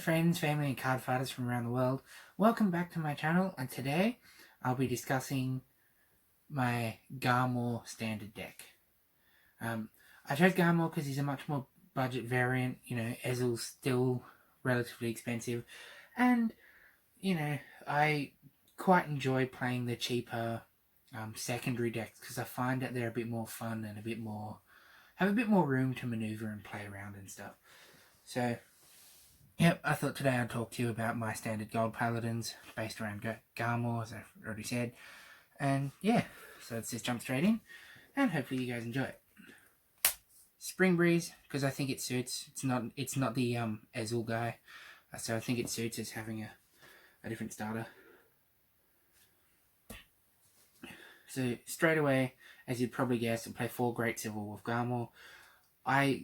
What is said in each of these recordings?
friends, family and card fighters from around the world. Welcome back to my channel, and today I'll be discussing my Garmore standard deck. I chose Garmore because he's a much more budget variant. Ezel's still relatively expensive, and I quite enjoy playing the cheaper secondary decks because I find that they're a bit more fun and have a bit more room to maneuver and play around and stuff. So yep, I thought today I'd talk to you about my Standard Gold Paladins based around Garmore, as I've already said. And yeah, so let's just jump straight in, and hopefully you guys enjoy it. Spring Breeze, because I think it suits. It's not the Ezel guy, so I think it suits as having a different starter. So straight away, as you'd probably guess, I'll play 4 Great Civil with Garmore. I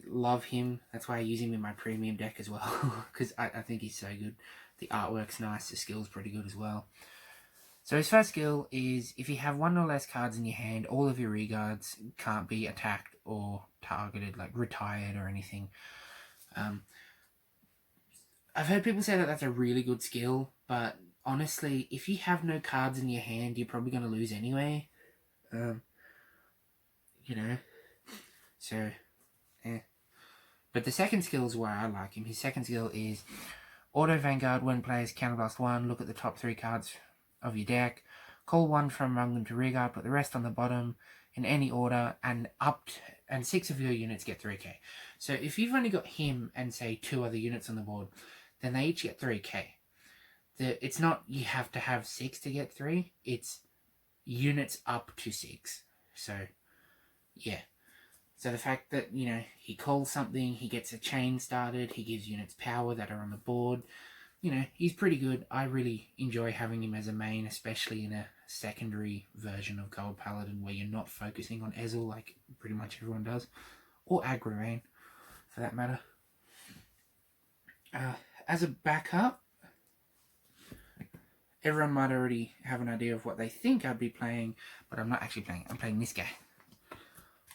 love him. That's why I use him in my premium deck as well, because I think he's so good. The artwork's nice, the skill's pretty good as well. So his first skill is, if you have 1 or less cards in your hand, all of your reguards can't be attacked or targeted, like retired or anything. I've heard people say that that's a really good skill, but honestly, if you have no cards in your hand, you're probably going to lose anyway. So, But the second skill is why I like him. His second skill is Auto Vanguard. When players counterblast 1, look at the top 3 cards of your deck, call 1 from among them to rearguard, put the rest on the bottom in any order, and 6 of your units get 3k. So if you've only got him and say 2 other units on the board, then they each get 3k. It's not you have to have 6 to get 3, it's units up to 6. So yeah. So the fact that, he calls something, he gets a chain started, he gives units power that are on the board, he's pretty good. I really enjoy having him as a main, especially in a secondary version of Gold Paladin where you're not focusing on Ezel like pretty much everyone does, or aggro main for that matter. As a backup, everyone might already have an idea of what they think I'd be playing, but I'm not actually playing. I'm playing this guy.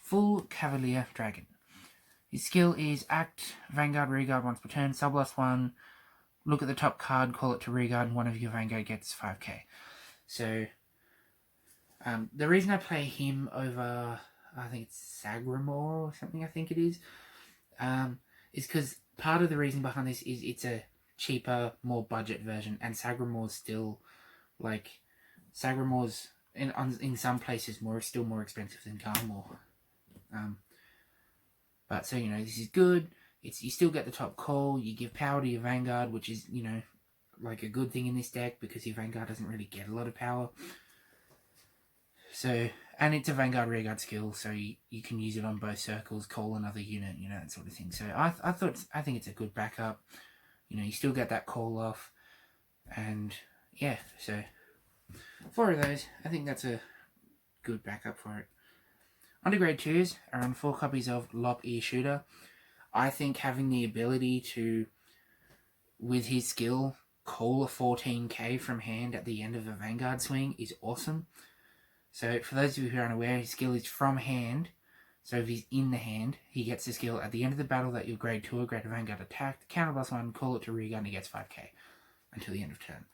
Full Cavalier Dragon. His skill is Act, Vanguard, Reguard once per turn, Subblast 1, look at the top card, call it to Reguard, and one of your Vanguard gets 5k. So, the reason I play him over, I think it's Sagramore or something, I think it is because part of the reason behind this is it's a cheaper, more budget version, and Sagramore's still, Sagramore's in some places still more expensive than Garmore. But so this is good. You still get the top call. You give power to your Vanguard, which is like a good thing in this deck because your Vanguard doesn't really get a lot of power. So, and it's a Vanguard Rearguard skill, so you can use it on both circles, call another unit, that sort of thing. So I think it's a good backup. You still get that call off, and yeah. So 4 of those, I think that's a good backup for it. Under grade 2s, around 4 copies of Lock Ear Shooter. I think having the ability to, with his skill, call a 14k from hand at the end of a Vanguard swing is awesome. So for those of you who are unaware, his skill is from hand. So if he's in the hand, he gets the skill at the end of the battle that your grade 2 or greater Vanguard attacked, counterblast 1, call it to rearguard, and he gets 5k until the end of turn.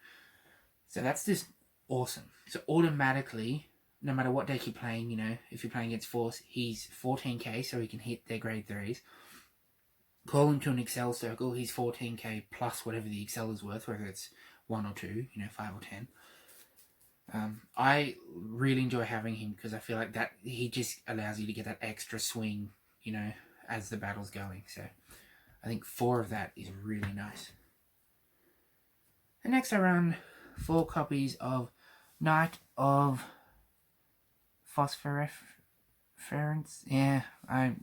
So that's just awesome. So automatically, no matter what deck you're playing, if you're playing against Force, he's 14k, so he can hit their grade 3s. Call him to an Excel circle, he's 14k plus whatever the Excel is worth, whether it's 1 or 2, 5 or 10. I really enjoy having him because I feel like that he just allows you to get that extra swing, as the battle's going. So I think 4 of that is really nice. And next I run 4 copies of Knight of Phosphorusference. Yeah, I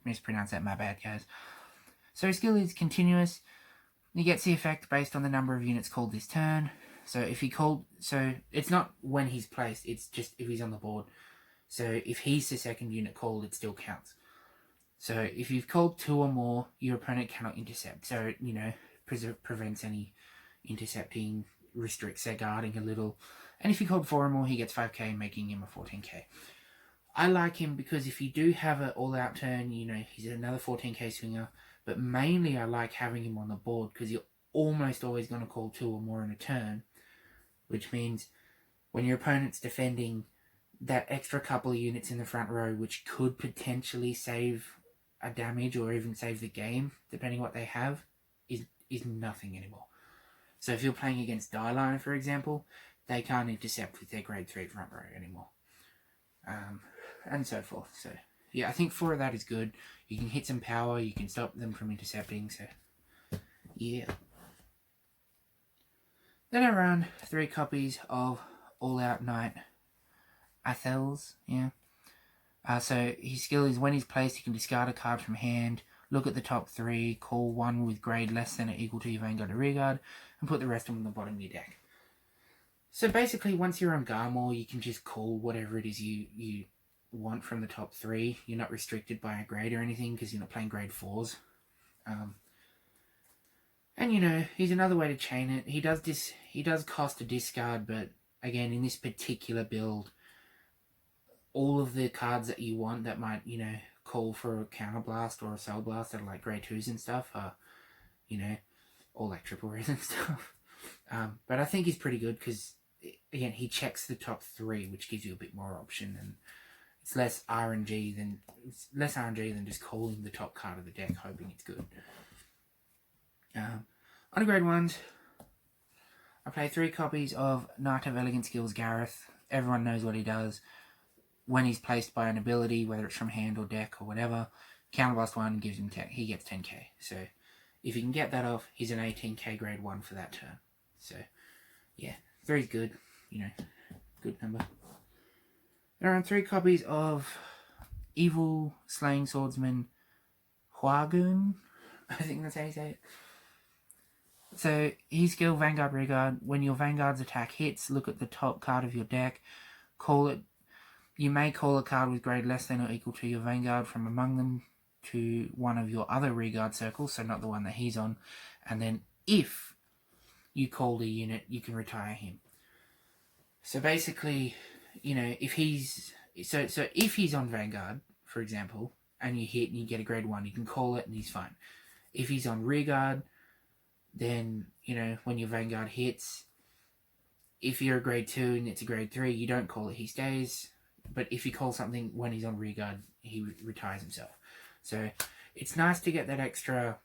mispronounced that, my bad guys. So his skill is continuous. He gets the effect based on the number of units called this turn. So if he called, so it's not when he's placed, it's just if he's on the board. So if he's the second unit called, it still counts. So if you've called 2 or more, your opponent cannot intercept. So, prevents any intercepting, restricts their guarding a little. And if you called 4 or more, he gets 5k, making him a 14k. I like him because if you do have an all-out turn, he's another 14k swinger. But mainly I like having him on the board because you're almost always going to call 2 or more in a turn, which means when your opponent's defending, that extra couple of units in the front row, which could potentially save a damage or even save the game, depending what they have, is nothing anymore. So if you're playing against Dyliner, for example, they can't intercept with their grade 3 front row anymore. And so forth. So yeah, I think 4 of that is good. You can hit some power, you can stop them from intercepting, so yeah. Then I run 3 copies of All Out Knight Athels, yeah. So his skill is when he's placed, he can discard a card from hand, look at the top 3, call 1 with grade less than or equal to your Vanguard or Rearguard, and put the rest of them on the bottom of your deck. So basically, once you're on Garmore, you can just call whatever it is you want from the top 3. You're not restricted by a grade or anything because you're not playing grade 4s. And you know, he's another way to chain it. He does cost a discard, but again, in this particular build, all of the cards that you want that might, you know, call for a counterblast or a soul blast that are like grade 2s and stuff are, you know, all like triple rares and stuff. But I think he's pretty good because, again, he checks the top 3, which gives you a bit more option, and it's less RNG than just calling the top card of the deck, hoping it's good. On a grade 1s, I play 3 copies of Knight of Elegance Skills Gareth. Everyone knows what he does. When he's placed by an ability, whether it's from hand or deck or whatever, counterblast 1 gives him 10. He gets 10k. So if you can get that off, he's an 18k grade 1 for that turn. So yeah, 3's good. You know, good number. There are 3 copies of Evil Slaying Swordsman Huagun. I think that's how you say it. So his skill, Vanguard Rearguard. When your Vanguard's attack hits, look at the top card of your deck. Call it. You may call a card with grade less than or equal to your Vanguard from among them to one of your other Rearguard circles, so not the one that he's on. And then if you call the unit, you can retire him. So basically, you know, if he's on Vanguard, for example, and you hit and you get a grade 1, you can call it and he's fine. If he's on Rearguard, then, you know, when your Vanguard hits, if you're a grade 2 and it's a grade 3, you don't call it, he stays. But if you call something when he's on Rearguard, he retires himself. So it's nice to get that extra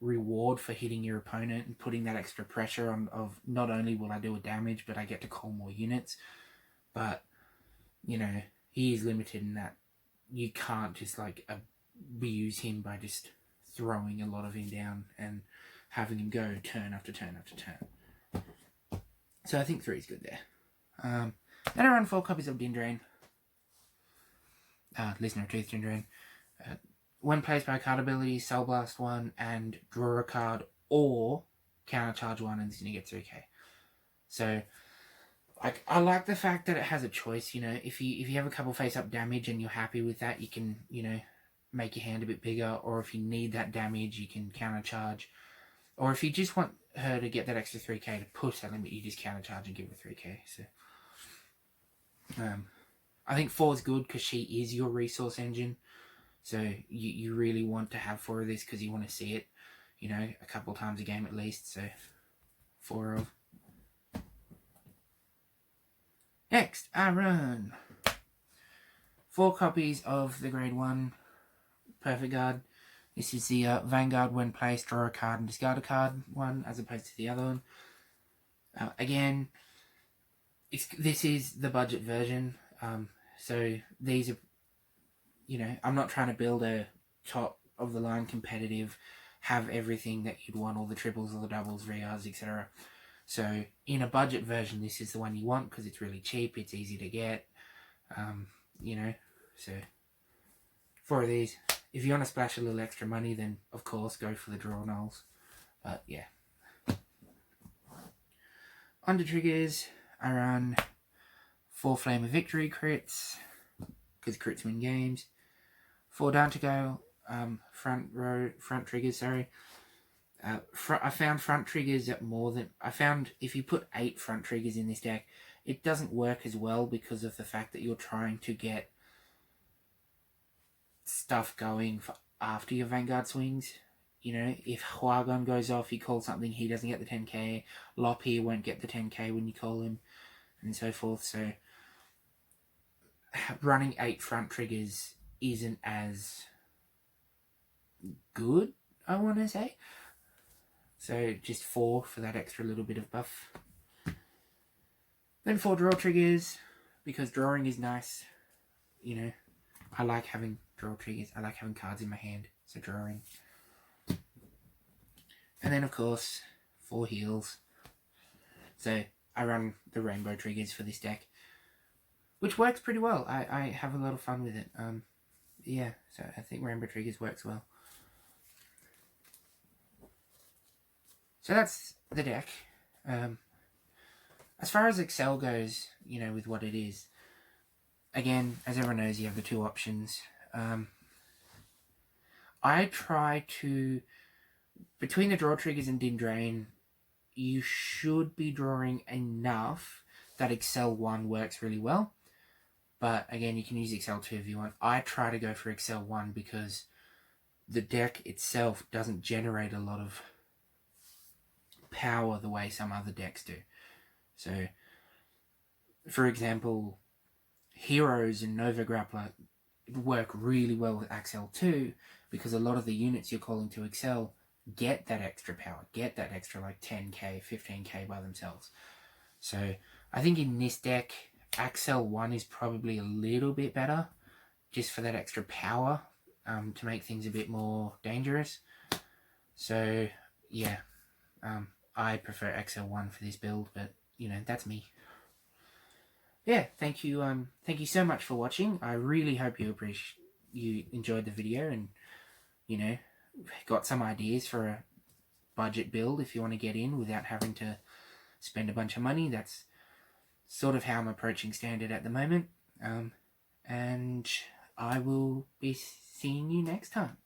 reward for hitting your opponent and putting that extra pressure on of not only will I do a damage, but I get to call more units. But, you know, he is limited in that you can't just like abuse him by just throwing a lot of him down and having him go turn after turn after turn. So I think 3 is good there. Then I run 4 copies of Dindrain. Listener Tooth Dindrain. When placed by a card ability, Soul Blast 1 and draw a card or countercharge 1 and then you get 3k. So I like the fact that it has a choice, you know, if you have a couple face up damage and you're happy with that, you can, you know, make your hand a bit bigger, or if you need that damage, you can countercharge. Or if you just want her to get that extra 3k to push that limit, you just countercharge and give her 3k. So I think 4 is good because she is your resource engine. So you really want to have 4 of this because you want to see it, you know, a couple times a game at least. So 4 of. Next, I run 4 copies of the grade 1 Perfect Guard. This is the Vanguard when placed, draw a card and discard a card one, as opposed to the other one. Again, this is the budget version. So these are, you know, I'm not trying to build a top of the line competitive, have everything that you'd want, all the triples, all the doubles, VRs, etc. So in a budget version, this is the one you want because it's really cheap, it's easy to get, you know, so 4 of these. If you want to splash a little extra money, then of course go for the draw nulls. But yeah. Under triggers, I run 4 Flame of Victory crits, because crits win games. 4 down to go, front triggers, sorry. I found front triggers at more than... I found if you put 8 front triggers in this deck, it doesn't work as well because of the fact that you're trying to get stuff going for after your Vanguard swings. You know, if Huagon goes off, you call something, he doesn't get the 10k. Lop here won't get the 10k when you call him, and so forth. So running 8 front triggers isn't as good, I want to say. So just 4 for that extra little bit of buff. Then 4 draw triggers, because drawing is nice. You know, I like having draw triggers. I like having cards in my hand, so drawing. And then, of course, 4 heals. So I run the rainbow triggers for this deck, which works pretty well. I have a lot of fun with it. Yeah, so I think rainbow triggers works well. So that's the deck. As far as Excel goes, you know, with what it is, again, as everyone knows, you have the 2 options. I try to, between the draw triggers and Din Drain, you should be drawing enough that Excel 1 works really well. But again, you can use Excel 2 if you want. I try to go for Excel 1 because the deck itself doesn't generate a lot of power the way some other decks do. So, for example, Heroes and Nova Grappler work really well with Excel 2 because a lot of the units you're calling to Excel get that extra power, get that extra like 10k, 15k by themselves. So I think in this deck, Excel 1 is probably a little bit better just for that extra power to make things a bit more dangerous. So yeah, I prefer Excel 1 for this build, but you know, that's me. Yeah, thank you so much for watching. I really hope you enjoyed the video and, you know, got some ideas for a budget build if you want to get in without having to spend a bunch of money. That's sort of how I'm approaching Standard at the moment. And I will be seeing you next time.